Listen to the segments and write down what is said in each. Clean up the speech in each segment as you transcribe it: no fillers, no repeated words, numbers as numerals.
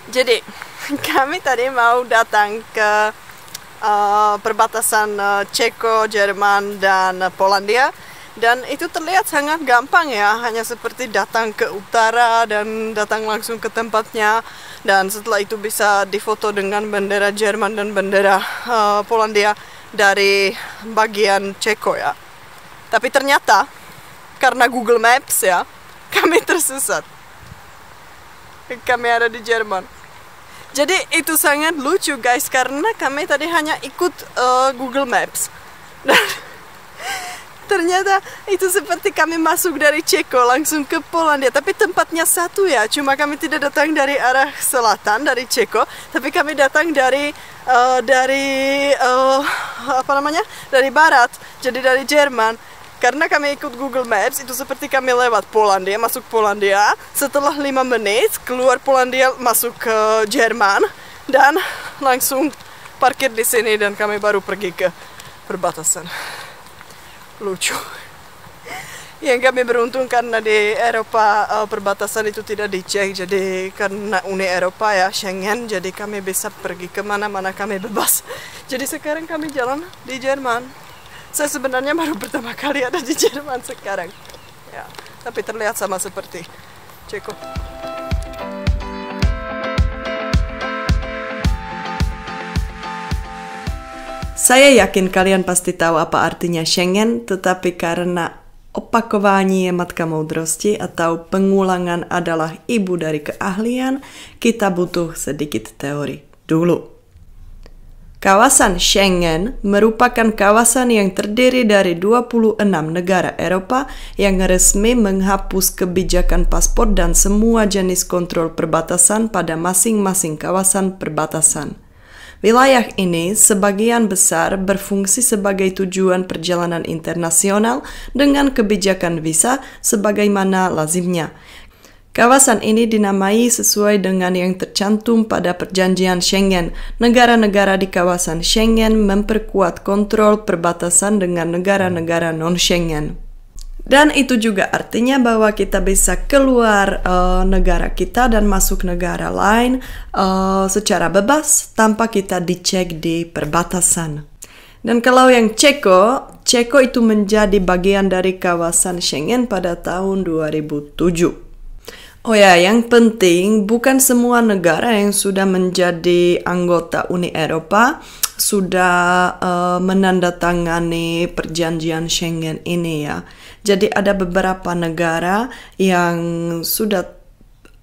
Jadi kami tadi mau datang ke perbatasan Ceko, Jerman, dan Polandia. Dan itu terlihat sangat gampang ya, hanya seperti datang ke utara dan datang langsung ke tempatnya. Dan setelah itu bisa difoto dengan bendera Jerman dan bendera Polandia dari bagian Ceko ya. Tapi ternyata karena Google Maps ya, kami tersesat. Kami ada di Jerman. Jadi itu sangat lucu guys, karena kami tadi hanya ikut Google Maps. Dan ternyata itu seperti kami masuk dari Ceko langsung ke Polandia. Tapi tempatnya satu ya, cuma kami tidak datang dari arah selatan dari Ceko, tapi kami datang dari dari barat, jadi dari Jerman. Karena kami ikut Google Maps, itu seperti kami lewat Polandia, masuk Polandia. Setelah 5 menit, keluar Polandia, masuk ke Jerman. Dan langsung parkir di sini dan kami baru pergi ke perbatasan. Lucu. Yang kami beruntung karena di Eropa perbatasan itu tidak dicek. Jadi karena Uni Eropa ya, Schengen, jadi kami bisa pergi kemana-mana, kami bebas. Jadi sekarang kami jalan di Jerman. Saya sebenarnya baru pertama kali ada di Jerman sekarang. Ya, tapi terlihat sama seperti Ceko. Saya yakin kalian pasti tahu apa artinya Schengen, tetapi karena opakování je matka moudrosti atau pengulangan adalah ibu dari keahlian, kita butuh sedikit teori dulu. Kawasan Schengen merupakan kawasan yang terdiri dari 26 negara Eropa yang resmi menghapus kebijakan paspor dan semua jenis kontrol perbatasan pada masing-masing kawasan perbatasan. Wilayah ini sebagian besar berfungsi sebagai tujuan perjalanan internasional dengan kebijakan visa sebagaimana lazimnya. Kawasan ini dinamai sesuai dengan yang tercantum pada perjanjian Schengen. Negara-negara di kawasan Schengen memperkuat kontrol perbatasan dengan negara-negara non-Schengen. Dan itu juga artinya bahwa kita bisa keluar negara kita dan masuk negara lain secara bebas tanpa kita dicek di perbatasan. Dan kalau yang Ceko itu menjadi bagian dari kawasan Schengen pada tahun 2007. Oh ya, yang penting bukan semua negara yang sudah menjadi anggota Uni Eropa sudah menandatangani perjanjian Schengen ini ya. Jadi ada beberapa negara yang sudah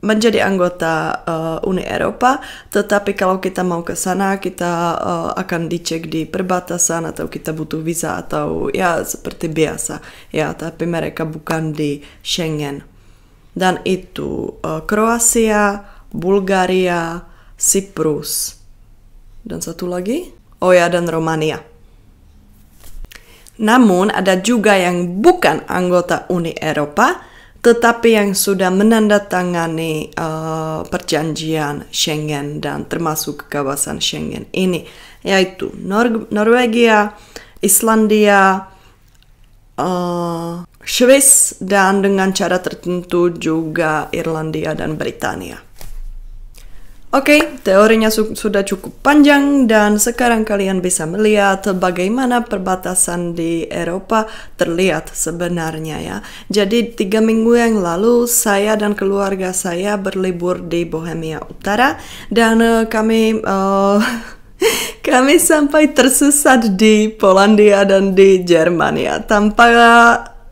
menjadi anggota Uni Eropa, tetapi kalau kita mau ke sana kita akan dicek di perbatasan atau kita butuh visa atau ya seperti biasa ya, tapi mereka bukan di Schengen. Dan itu Kroasia, Bulgaria, Siprus, dan satu lagi, oh ya, dan Romania. Namun ada juga yang bukan anggota Uni Eropa, tetapi yang sudah menandatangani perjanjian Schengen dan termasuk ke kawasan Schengen ini, yaitu Norwegia, Islandia, Swiss, dan dengan cara tertentu juga Irlandia dan Britania. Oke, teorinya sudah cukup panjang dan sekarang kalian bisa melihat bagaimana perbatasan di Eropa terlihat sebenarnya ya. Jadi 3 minggu yang lalu saya dan keluarga saya berlibur di Bohemia Utara dan kami sampai tersesat di Polandia dan di Jerman ya. Tanpa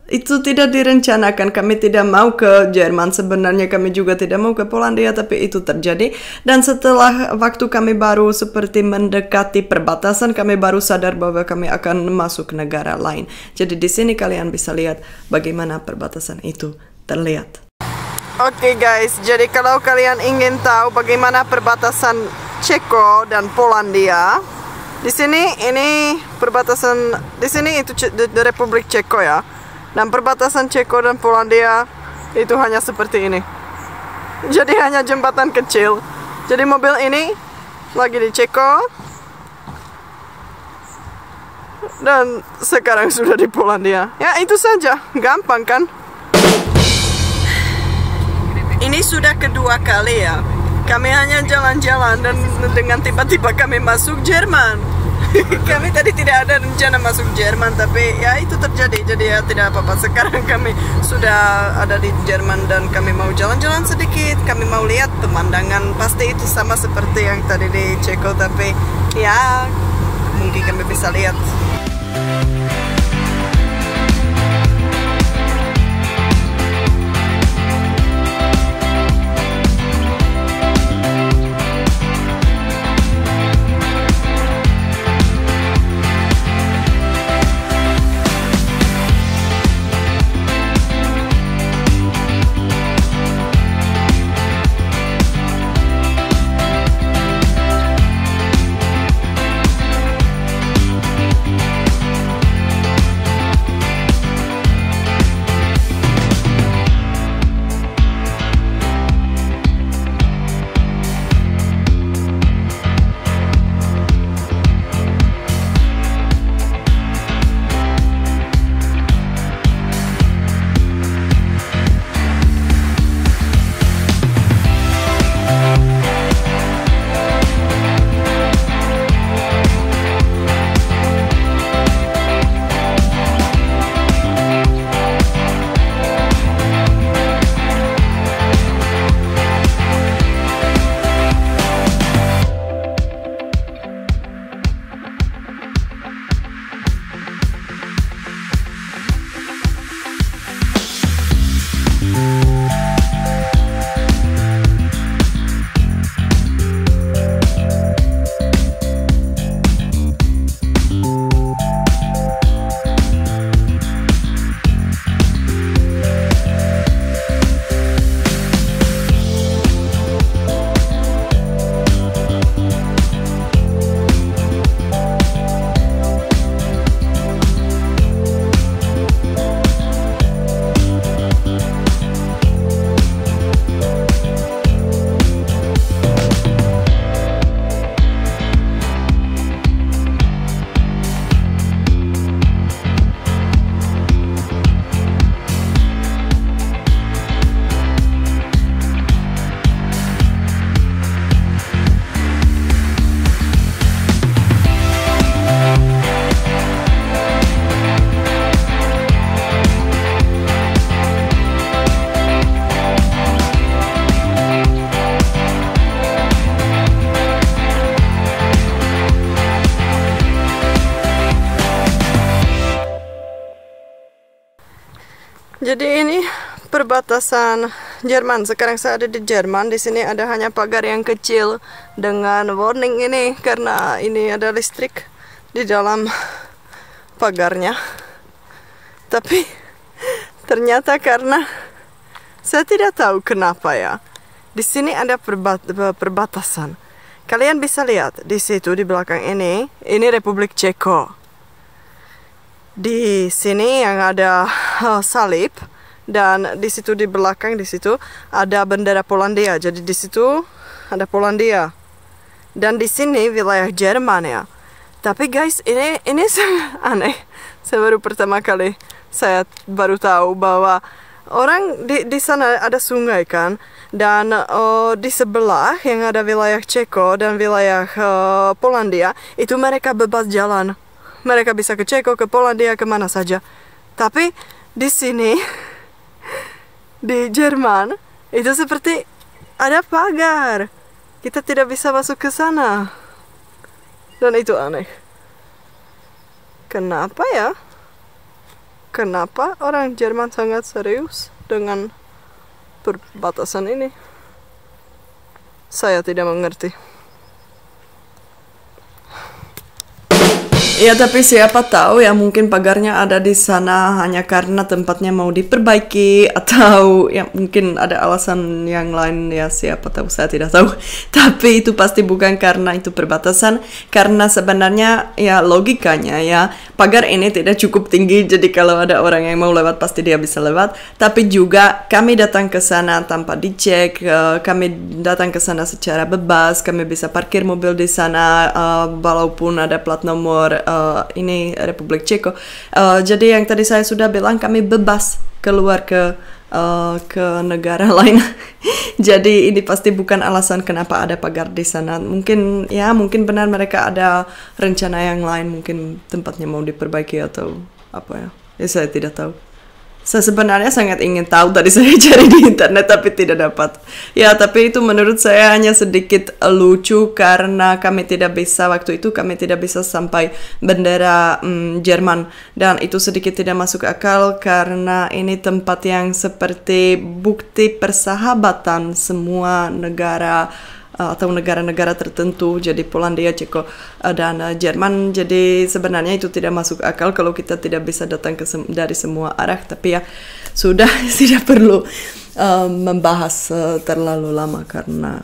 itu tidak direncanakan, kami tidak mau ke Jerman, sebenarnya kami juga tidak mau ke Polandia, tapi itu terjadi. Dan setelah waktu kami baru seperti mendekati perbatasan, kami baru sadar bahwa kami akan masuk negara lain. Jadi di sini kalian bisa lihat bagaimana perbatasan itu terlihat. Oke guys, jadi kalau kalian ingin tahu bagaimana perbatasan Ceko dan Polandia, di sini ini perbatasan, di sini itu Republik Ceko ya. Dan perbatasan Ceko dan Polandia itu hanya seperti ini. Jadi hanya jembatan kecil. Jadi mobil ini lagi di Ceko dan sekarang sudah di Polandia. Ya itu saja, gampang kan? Ini sudah kedua kali ya Kami hanya jalan-jalan dan dengan tiba-tiba kami masuk Jerman. Kami tadi tidak ada rencana masuk Jerman, tapi ya itu terjadi. Jadi ya tidak apa-apa. Sekarang kami sudah ada di Jerman dan kami mau jalan-jalan sedikit. Kami mau lihat pemandangan. Pasti itu sama seperti yang tadi di Ceko, tapi ya mungkin kami bisa lihat. Jadi ini perbatasan Jerman. Sekarang saya ada di Jerman. Di sini ada hanya pagar yang kecil dengan warning ini karena ini ada listrik di dalam pagarnya. Tapi ternyata karena saya tidak tahu kenapa ya. Di sini ada perbatasan. Kalian bisa lihat di situ di belakang ini Republik Ceko. Di sini yang ada salib dan di situ di belakang di situ ada bendera Polandia. Jadi di situ ada Polandia dan di sini wilayah Jerman ya. Tapi guys ini sangat aneh. Saya baru tahu bahwa orang di sana ada sungai kan, dan di sebelah yang ada wilayah Ceko dan wilayah Polandia itu mereka bebas jalan. Mereka bisa ke Ceko, ke Polandia, kemana saja. Tapi di sini, di Jerman, itu seperti ada pagar. Kita tidak bisa masuk ke sana. Dan itu aneh. Kenapa ya? Kenapa orang Jerman sangat serius dengan perbatasan ini? Saya tidak mengerti. Ya tapi siapa tahu ya, mungkin pagarnya ada di sana hanya karena tempatnya mau diperbaiki, atau ya mungkin ada alasan yang lain ya, siapa tahu, saya tidak tahu. Tapi itu pasti bukan karena itu perbatasan, karena sebenarnya ya logikanya ya pagar ini tidak cukup tinggi, jadi kalau ada orang yang mau lewat pasti dia bisa lewat. Tapi juga kami datang ke sana tanpa dicek, kami datang ke sana secara bebas, kami bisa parkir mobil di sana walaupun ada plat nomor ini Republik Ceko. Jadi yang tadi saya sudah bilang, kami bebas keluar ke ke negara lain. Jadi ini pasti bukan alasan kenapa ada pagar di sana. Mungkin benar mereka ada rencana yang lain, mungkin tempatnya mau diperbaiki atau apa ya. Ya saya tidak tahu. Saya sebenarnya sangat ingin tahu, tadi saya cari di internet tapi tidak dapat. Ya, tapi itu menurut saya hanya sedikit lucu karena waktu itu kami tidak bisa sampai bendera Jerman. Dan itu sedikit tidak masuk akal karena ini tempat yang seperti bukti persahabatan semua negara atau negara-negara tertentu, jadi Polandia, Ceko, dan Jerman. Jadi sebenarnya itu tidak masuk akal kalau kita tidak bisa datang dari semua arah, tapi ya sudah tidak perlu membahas terlalu lama karena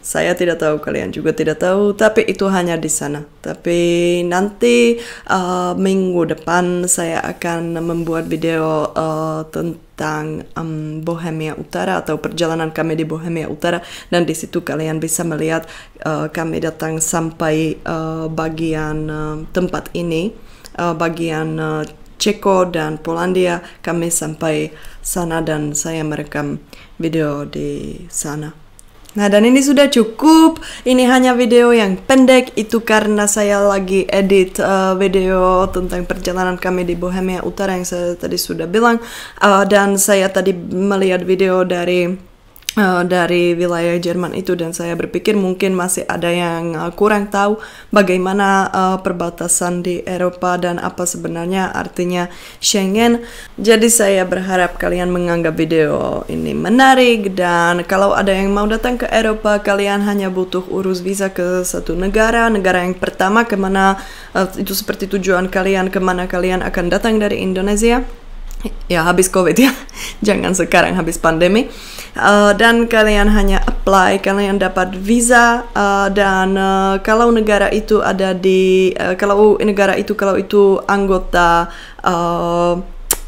saya tidak tahu, kalian juga tidak tahu, tapi itu hanya di sana. Tapi nanti minggu depan saya akan membuat video tentang Bohemia Utara atau perjalanan kami di Bohemia Utara, dan di situ kalian bisa melihat kami datang sampai bagian tempat ini, bagian Ceko dan Polandia. Kami sampai sana dan saya merekam video di sana. Nah, dan ini sudah cukup. Ini hanya video yang pendek, itu karena saya lagi edit video tentang perjalanan kami di Bohemia Utara yang saya tadi sudah bilang. Dan saya tadi melihat video dari wilayah Jerman itu, dan saya berpikir mungkin masih ada yang kurang tahu bagaimana perbatasan di Eropa dan apa sebenarnya artinya Schengen. Jadi saya berharap kalian menganggap video ini menarik, dan kalau ada yang mau datang ke Eropa, kalian hanya butuh urus visa ke satu negara yang pertama kemana itu seperti tujuan kalian, kemana kalian akan datang dari Indonesia. Ya, habis COVID ya, jangan sekarang habis pandemi. Dan kalian hanya apply, kalian dapat visa, dan kalau negara itu kalau itu anggota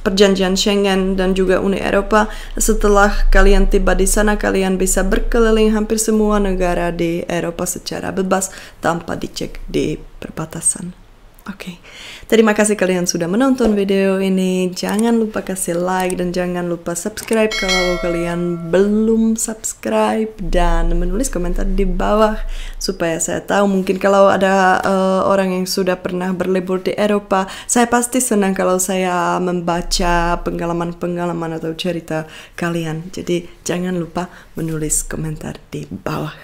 perjanjian Schengen dan juga Uni Eropa, setelah kalian tiba di sana, kalian bisa berkeliling hampir semua negara di Eropa secara bebas tanpa dicek di perbatasan. Oke, terima kasih kalian sudah menonton video ini. Jangan lupa kasih like dan jangan lupa subscribe kalau kalian belum subscribe, dan menulis komentar di bawah supaya saya tahu. Mungkin kalau ada orang yang sudah pernah berlibur di Eropa, saya pasti senang kalau saya membaca pengalaman-pengalaman atau cerita kalian. Jadi jangan lupa menulis komentar di bawah.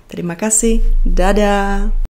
Terima kasih, dadah.